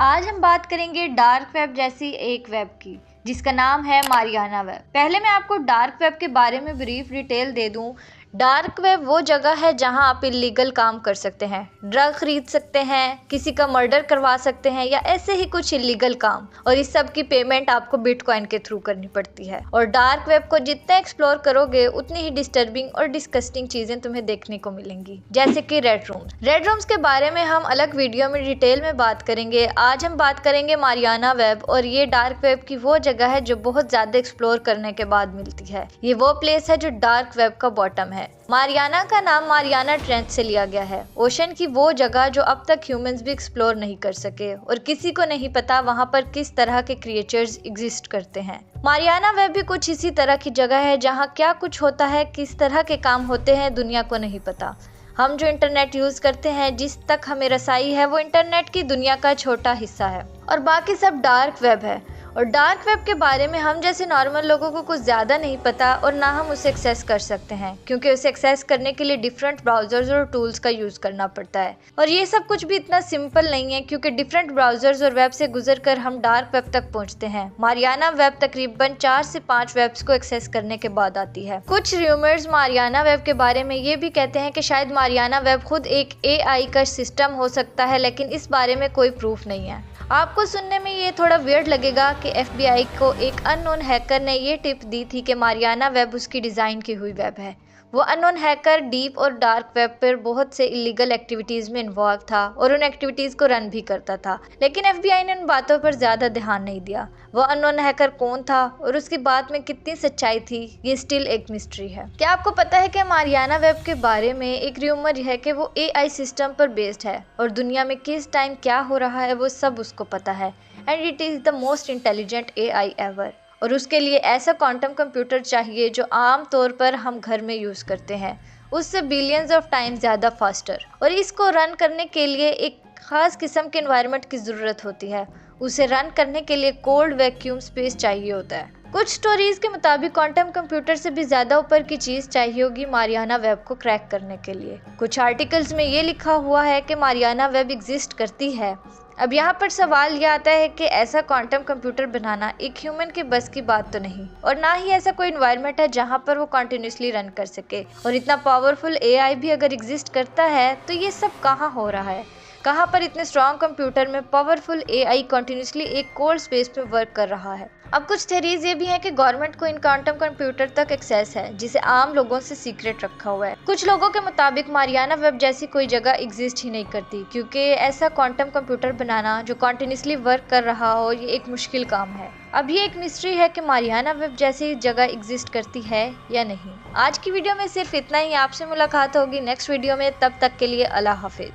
आज हम बात करेंगे डार्क वेब जैसी एक वेब की जिसका नाम है मारियाना वेब। पहले मैं आपको डार्क वेब के बारे में ब्रीफ डिटेल दे दूं। डार्क वेब वो जगह है जहां आप इलीगल काम कर सकते हैं, ड्रग खरीद सकते हैं, किसी का मर्डर करवा सकते हैं या ऐसे ही कुछ इलीगल काम, और इस सब की पेमेंट आपको बिटकॉइन के थ्रू करनी पड़ती है। और डार्क वेब को जितना एक्सप्लोर करोगे उतनी ही डिस्टर्बिंग और डिस्कस्टिंग चीजें तुम्हें देखने को मिलेंगी, जैसे कि रेड रूम्स के बारे में हम अलग वीडियो में डिटेल में बात करेंगे। आज हम बात करेंगे मारियाना वेब, और ये डार्क वेब की वो जगह है जो बहुत ज्यादा एक्सप्लोर करने के बाद मिलती है। ये वो प्लेस है जो डार्क वेब का बॉटम है। मारियाना का नाम मारियाना ट्रेंच से लिया गया है, ओशन की वो जगह जो अब तक ह्यूमंस भी एक्सप्लोर नहीं कर सके और किसी को नहीं पता वहां पर किस तरह के क्रिएचर्स एग्जिस्ट करते हैं। मारियाना वेब भी कुछ इसी तरह की जगह है जहां क्या कुछ होता है, किस तरह के काम होते हैं, दुनिया को नहीं पता। हम जो इंटरनेट यूज करते हैं, जिस तक हमें रसाई है, वो इंटरनेट की दुनिया का छोटा हिस्सा है और बाकी सब डार्क वेब है। और डार्क वेब के बारे में हम जैसे नॉर्मल लोगों को कुछ ज़्यादा नहीं पता और ना हम उसे एक्सेस कर सकते हैं, क्योंकि उसे एक्सेस करने के लिए डिफरेंट ब्राउजर्स और टूल्स का यूज़ करना पड़ता है। और ये सब कुछ भी इतना सिंपल नहीं है, क्योंकि डिफरेंट ब्राउजर्स और वेब से गुजर कर हम डार्क वेब तक पहुँचते हैं। मारियाना वेब तकरीबन 4 से 5 वेब्स को एक्सेस करने के बाद आती है। कुछ र्यूमर्स मारियाना वेब के बारे में ये भी कहते हैं कि शायद मारियाना वेब खुद एक AI का सिस्टम हो सकता है, लेकिन इस बारे में कोई प्रूफ नहीं है। आपको सुनने में ये थोड़ा वियर्ड लगेगा कि FBI को एक अननोन हैकर ने ये टिप दी थी कि मारियाना वेब उसकी डिज़ाइन की हुई वेब है। वो अननोन हैकर डीप और डार्क वेब पर बहुत से इलीगल एक्टिविटीज़ में इन्वॉल्व था और उन एक्टिविटीज़ को रन भी करता था, लेकिन FBI ने उन बातों पर ज़्यादा ध्यान नहीं दिया। वो अननोन हैकर कौन था और उसकी बात में कितनी सच्चाई थी, ये स्टिल एक मिस्ट्री है। क्या आपको पता है कि मारियाना वेब के बारे में एक र्यूमर है कि वो AI सिस्टम पर बेस्ड है और दुनिया में किस टाइम क्या हो रहा है वो सब उसको पता है, and it is the most intelligent AI ever. और उसके लिए ऐसा क्वांटम कंप्यूटर चाहिए जो आम तौर पर हम घर में यूज़ करते हैं, उससे बिलियंस ऑफ टाइम ज़्यादा फास्टर। और इसको रन करने के लिए एक ख़ास किस्म के एनवायरनमेंट की ज़रूरत होती है। उसे रन करने के लिए कोल्ड वैक्यूम स्पेस चाहिए होता है। कुछ स्टोरीज के मुताबिक क्वांटम कंप्यूटर से भी ज़्यादा ऊपर की चीज़ चाहिए होगी मारियाना वेब को क्रैक करने के लिए। कुछ आर्टिकल्स में ये लिखा हुआ है कि मारियाना वेब एग्जिस्ट करती है। अब यहाँ पर सवाल यह आता है कि ऐसा क्वांटम कंप्यूटर बनाना एक ह्यूमन के बस की बात तो नहीं, और ना ही ऐसा कोई इन्वायरमेंट है जहाँ पर वो कंटिन्यूसली रन कर सके। और इतना पावरफुल AI भी अगर एग्जिस्ट करता है तो ये सब कहाँ हो रहा है? कहाँ पर इतने स्ट्रॉन्ग कंप्यूटर में पावरफुल AI कंटिन्यूसली एक कोल्ड स्पेस पे वर्क कर रहा है? अब कुछ थ्योरीज ये भी हैं कि गवर्नमेंट को इन क्वांटम कंप्यूटर तक एक्सेस है, जिसे आम लोगों से सीक्रेट रखा हुआ है। कुछ लोगों के मुताबिक मारियाना वेब जैसी कोई जगह एग्जिस्ट ही नहीं करती, क्योंकि ऐसा क्वांटम कंप्यूटर बनाना जो कंटिन्यूसली वर्क कर रहा हो, ये एक मुश्किल काम है। अब ये एक मिस्ट्री है कि मारियाना वेब जैसी जगह एग्जिस्ट करती है या नहीं। आज की वीडियो में सिर्फ इतना ही। आपसे मुलाकात होगी नेक्स्ट वीडियो में, तब तक के लिए अल्लाह हाफिज।